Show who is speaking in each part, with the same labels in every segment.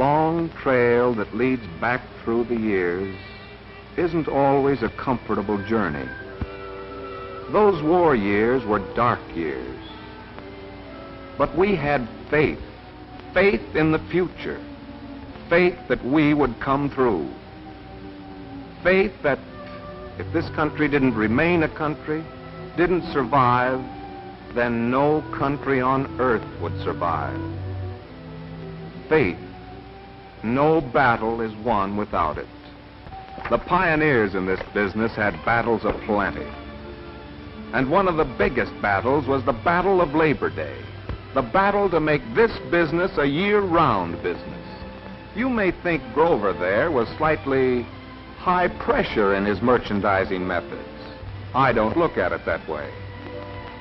Speaker 1: long trail that leads back through the years isn't always a comfortable journey. Those war years were dark years. But we had faith, faith in the future, faith that we would come through, faith that if this country didn't remain a country, didn't survive, then no country on earth would survive. Faith. No battle is won without it. The pioneers in this business had battles aplenty. And one of the biggest battles was the Battle of Labor Day, the battle to make this business a year-round business. You may think Grover there was slightly high pressure in his merchandising methods. I don't look at it that way.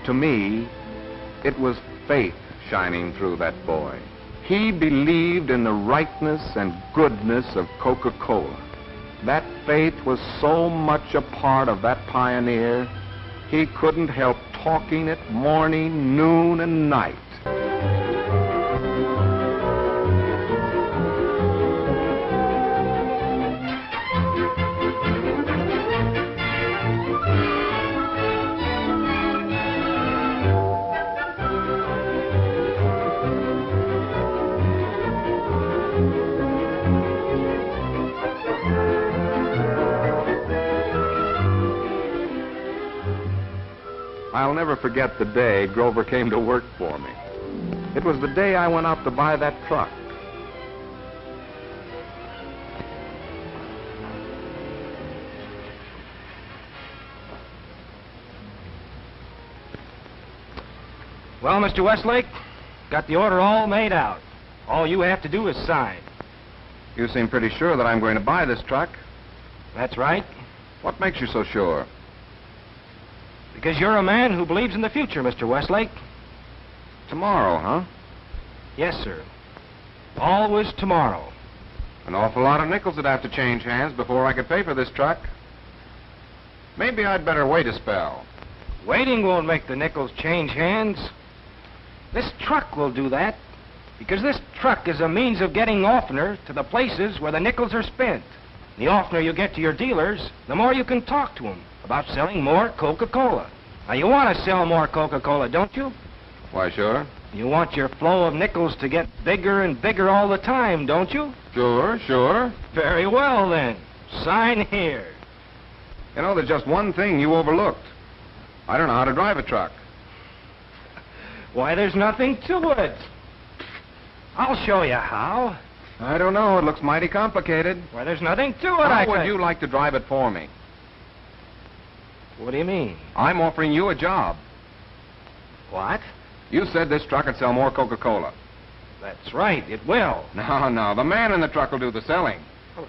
Speaker 1: To me, it was faith shining through that boy. He believed in the rightness and goodness of Coca Cola. That faith was so much a part of that pioneer, he couldn't help talking it morning, noon, and night. I'll never forget the day Grover came to work for me. It was the day I went out to buy that truck.
Speaker 2: Well, Mr. Westlake, got the order all made out. All you have to do is sign.
Speaker 1: You seem pretty sure that I'm going to buy this truck.
Speaker 2: That's right.
Speaker 1: What makes you so sure?
Speaker 2: Because you're a man who believes in the future, Mr. Westlake.
Speaker 1: Tomorrow, huh?
Speaker 2: Yes, sir. Always tomorrow.
Speaker 1: An awful lot of nickels would have to change hands before I could pay for this truck. Maybe I'd better wait a spell.
Speaker 2: Waiting won't make the nickels change hands. This truck will do that, because this truck is a means of getting oftener to the places where the nickels are spent. The oftener you get to your dealers, the more you can talk to them about selling more Coca-Cola. Now, you want to sell more Coca-Cola, don't you?
Speaker 1: Why, sure.
Speaker 2: You want your flow of nickels to get bigger and bigger all the time, don't you?
Speaker 1: Sure, sure.
Speaker 2: Very well, then. Sign here.
Speaker 1: You know, there's just one thing you overlooked. I don't know how to drive a truck.
Speaker 2: Why, there's nothing to it. I'll show you how.
Speaker 1: I don't know. It looks mighty complicated.
Speaker 2: Why, there's nothing to it.
Speaker 1: How would you like to drive it for me?
Speaker 2: What do you mean?
Speaker 1: I'm offering you a job.
Speaker 2: What?
Speaker 1: You said this truck would sell more Coca-Cola.
Speaker 2: That's right, it will.
Speaker 1: No, the man in the truck will do the selling.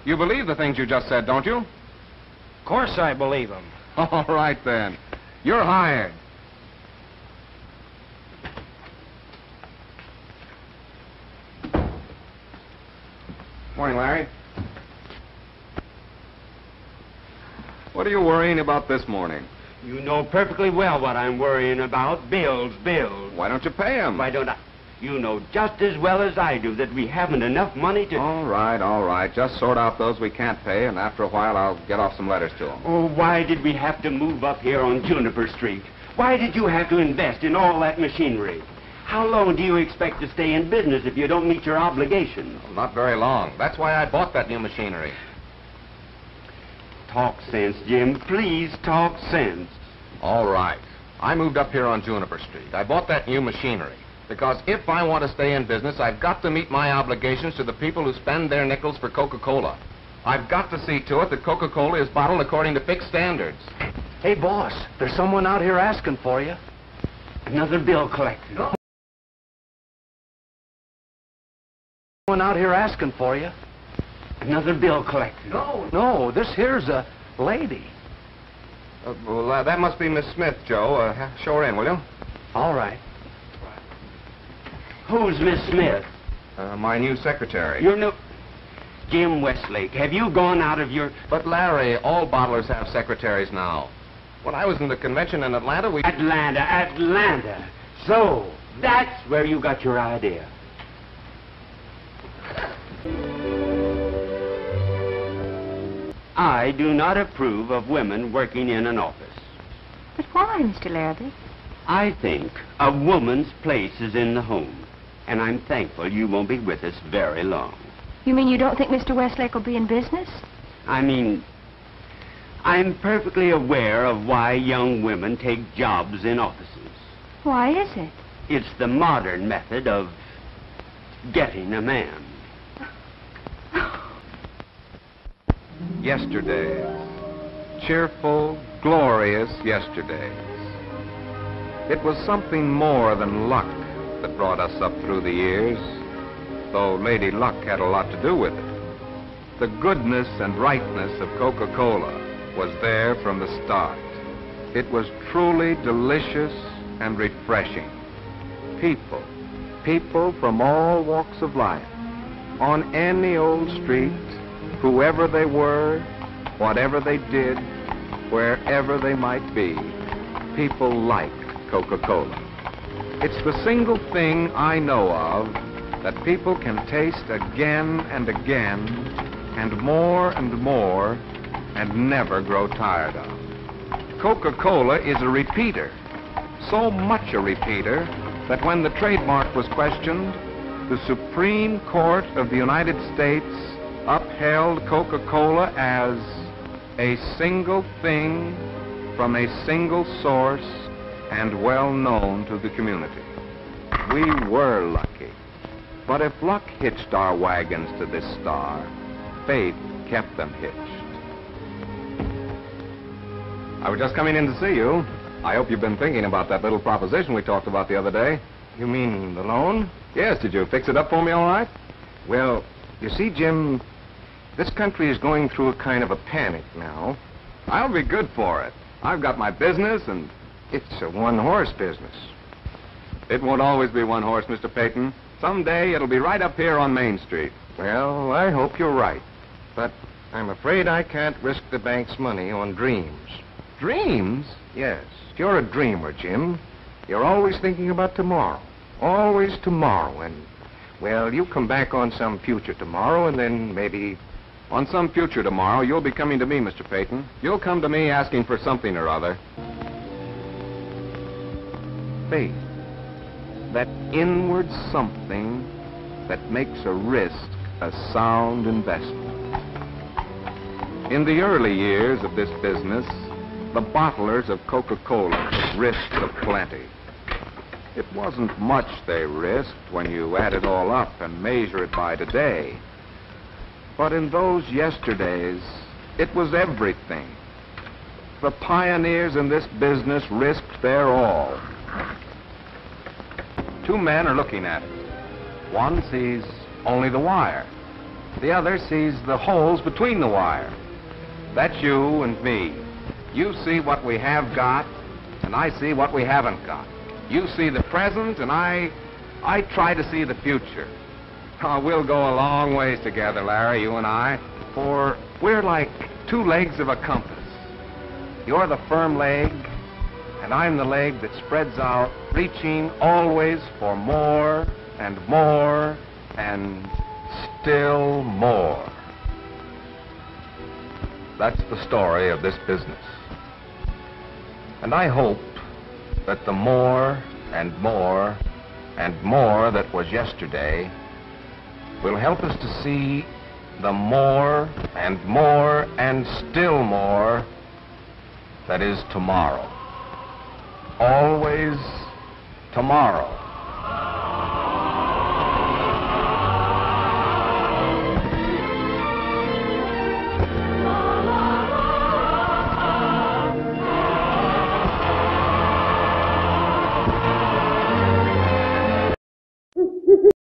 Speaker 1: You believe the things you just said, don't you?
Speaker 2: Of course I believe them.
Speaker 1: All right, then. You're hired. Morning, Larry. What are you worrying about this morning?
Speaker 3: You know perfectly well what I'm worrying about. Bills.
Speaker 1: Why don't you pay them?
Speaker 3: Why don't I? You know just as well as I do that we haven't enough money to...
Speaker 1: All right. Just sort out those we can't pay, and after a while I'll get off some letters to them.
Speaker 3: Oh, why did we have to move up here on Juniper Street? Why did you have to invest in all that machinery? How long do you expect to stay in business if you don't meet your obligations?
Speaker 1: Well, not very long. That's why I bought that new machinery.
Speaker 3: Talk sense, Jim. Please talk sense.
Speaker 1: All right. I moved up here on Juniper Street. I bought that new machinery because if I want to stay in business, I've got to meet my obligations to the people who spend their nickels for Coca-Cola. I've got to see to it that Coca-Cola is bottled according to fixed standards.
Speaker 2: Hey, boss, there's someone out here asking for you.
Speaker 3: Another bill collector.
Speaker 2: No. Someone out here asking for you.
Speaker 3: Another bill collector.
Speaker 2: No, this here's a lady.
Speaker 1: Well, that must be Miss Smith, Joe. Show her in, will you?
Speaker 2: All right.
Speaker 3: Who's Miss Smith?
Speaker 1: My new secretary.
Speaker 3: Your new... Jim Westlake, have you gone out of your...
Speaker 1: But, Larry, all bottlers have secretaries now. When I was in the convention in Atlanta, we...
Speaker 3: Atlanta. So, that's where you got your idea. I do not approve of women working in an office.
Speaker 4: But why, Mr. Larrabee?
Speaker 3: I think a woman's place is in the home, and I'm thankful you won't be with us very long.
Speaker 4: You mean you don't think Mr. Westlake will be in business?
Speaker 3: I mean, I'm perfectly aware of why young women take jobs in offices.
Speaker 4: Why is it?
Speaker 3: It's the modern method of getting a man.
Speaker 1: Yesterdays. Cheerful, glorious yesterdays. It was something more than luck that brought us up through the years, though Lady Luck had a lot to do with it. The goodness and rightness of Coca-Cola was there from the start. It was truly delicious and refreshing. People from all walks of life, on any old street, whoever they were, whatever they did, wherever they might be, people liked Coca-Cola. It's the single thing I know of that people can taste again and again, and more, and never grow tired of. Coca-Cola is a repeater, so much a repeater that when the trademark was questioned, the Supreme Court of the United States upheld Coca-Cola as a single thing from a single source and well known to the community. We were lucky. But if luck hitched our wagons to this star, faith kept them hitched. I was just coming in to see you. I hope you've been thinking about that little proposition we talked about the other day.
Speaker 2: You mean the loan?
Speaker 1: Yes, did you fix it up for me all right?
Speaker 2: Well, you see, Jim, this country is going through a kind of a panic now.
Speaker 1: I'll be good for it. I've got my business and...
Speaker 2: It's a one-horse business.
Speaker 1: It won't always be one horse, Mr. Peyton. Someday it'll be right up here on Main Street.
Speaker 2: Well, I hope you're right. But I'm afraid I can't risk the bank's money on dreams.
Speaker 1: Dreams?
Speaker 2: Yes. You're a dreamer, Jim. You're always thinking about tomorrow. Always tomorrow. And, well, you come back on some future tomorrow, and then maybe...
Speaker 1: On some future tomorrow, you'll be coming to me, Mr. Peyton. You'll come to me asking for something or other. Faith. That inward something that makes a risk a sound investment. In the early years of this business, the bottlers of Coca-Cola took risks of plenty. It wasn't much they risked when you add it all up and measure it by today. But in those yesterdays, it was everything. The pioneers in this business risked their all. Two men are looking at it. One sees only the wire. The other sees the holes between the wire. That's you and me. You see what we have got, and I see what we haven't got. You see the present, and I try to see the future. Oh, we'll go a long ways together, Larry, you and I, for we're like two legs of a compass. You're the firm leg, and I'm the leg that spreads out, reaching always for more and more and still more. That's the story of this business. And I hope that the more and more and more that was yesterday will help us to see the more and still more that is tomorrow. Always tomorrow.